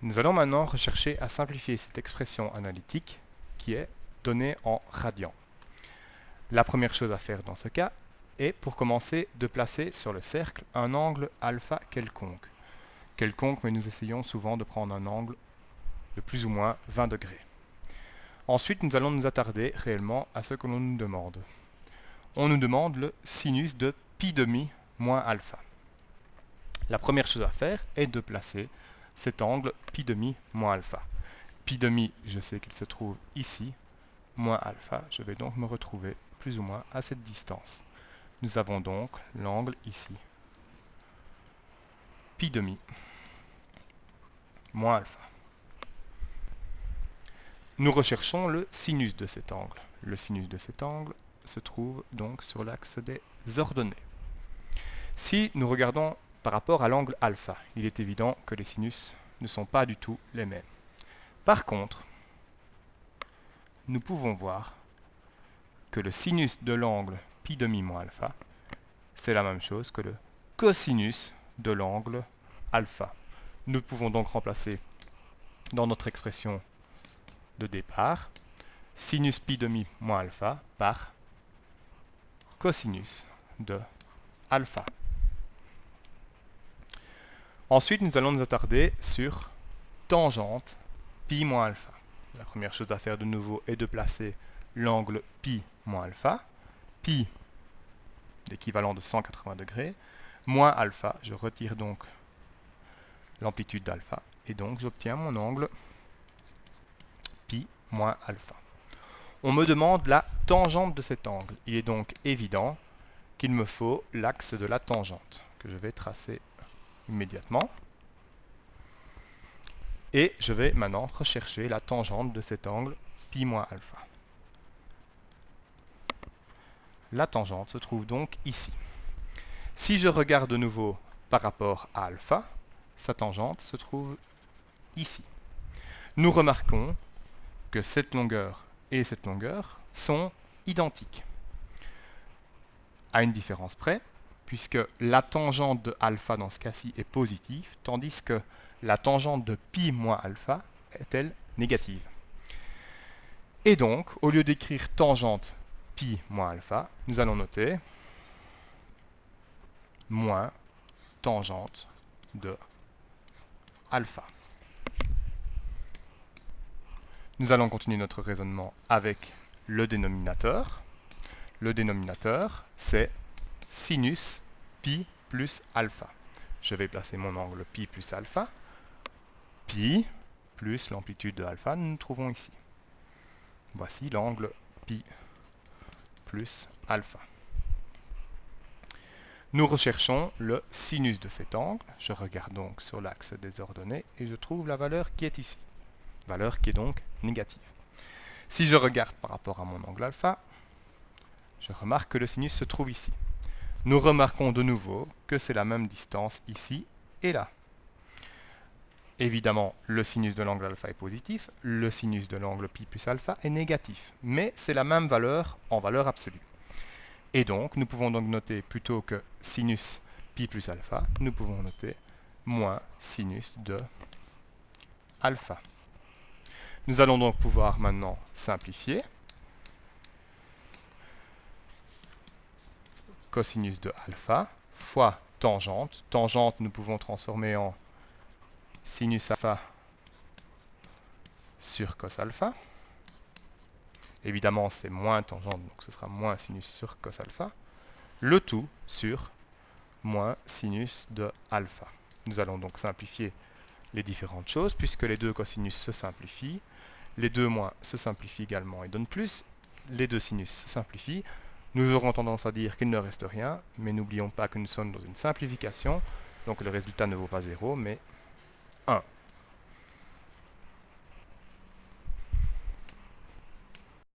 Nous allons maintenant rechercher à simplifier cette expression analytique qui est donnée en radians. La première chose à faire dans ce cas est, pour commencer, de placer sur le cercle un angle alpha quelconque. Quelconque, mais nous essayons souvent de prendre un angle de plus ou moins 20 degrés. Ensuite, nous allons nous attarder réellement à ce que l'on nous demande. On nous demande le sinus de pi demi moins alpha. La première chose à faire est de placer cet angle pi demi moins alpha. Pi demi, je sais qu'il se trouve ici, moins alpha. Je vais donc me retrouver plus ou moins à cette distance. Nous avons donc l'angle ici, pi demi moins alpha. Nous recherchons le sinus de cet angle. Le sinus de cet angle se trouve donc sur l'axe des ordonnées. Si nous regardons par rapport à l'angle alpha, il est évident que les sinus ne sont pas du tout les mêmes. Par contre, nous pouvons voir que le sinus de l'angle pi demi moins alpha, c'est la même chose que le cosinus de l'angle alpha. Nous pouvons donc remplacer dans notre expression de départ sinus pi demi moins alpha par cosinus de alpha. Ensuite, nous allons nous attarder sur tangente pi moins alpha. La première chose à faire de nouveau est de placer l'angle pi moins alpha. Pi, l'équivalent de 180 degrés, moins alpha. Je retire donc l'amplitude d'alpha. Et donc, j'obtiens mon angle pi moins alpha. On me demande la tangente de cet angle. Il est donc évident qu'il me faut l'axe de la tangente, que je vais tracer immédiatement. Et je vais maintenant rechercher la tangente de cet angle pi moins alpha. La tangente se trouve donc ici. Si je regarde de nouveau par rapport à alpha, sa tangente se trouve ici. Nous remarquons que cette longueur et cette longueur sont identiques. À une différence près, puisque la tangente de alpha dans ce cas-ci est positive, tandis que la tangente de pi moins alpha est-elle négative. Et donc, au lieu d'écrire tangente pi moins alpha, nous allons noter moins tangente de alpha. Nous allons continuer notre raisonnement avec le dénominateur. Le dénominateur, c'est sinus pi plus alpha. Je vais placer mon angle pi plus alpha. Pi plus l'amplitude de alpha, nous nous trouvons ici. Voici l'angle pi plus alpha. Nous recherchons le sinus de cet angle. Je regarde donc sur l'axe des ordonnées et je trouve la valeur qui est ici. Valeur qui est donc négative. Si je regarde par rapport à mon angle alpha, je remarque que le sinus se trouve ici. Nous remarquons de nouveau que c'est la même distance ici et là. Évidemment, le sinus de l'angle alpha est positif, le sinus de l'angle pi plus alpha est négatif, mais c'est la même valeur en valeur absolue. Et donc, nous pouvons donc noter, plutôt que sinus pi plus alpha, nous pouvons noter moins sinus de alpha. Nous allons donc pouvoir maintenant simplifier. Cosinus de alpha fois tangente. Tangente, nous pouvons transformer en sinus alpha sur cos alpha. Évidemment, c'est moins tangente, donc ce sera moins sinus sur cos alpha. Le tout sur moins sinus de alpha. Nous allons donc simplifier les différentes choses, puisque les deux cosinus se simplifient. Les deux moins se simplifient également et donnent plus. Les deux sinus se simplifient. Nous aurons tendance à dire qu'il ne reste rien, mais n'oublions pas que nous sommes dans une simplification, donc le résultat ne vaut pas 0, mais 1.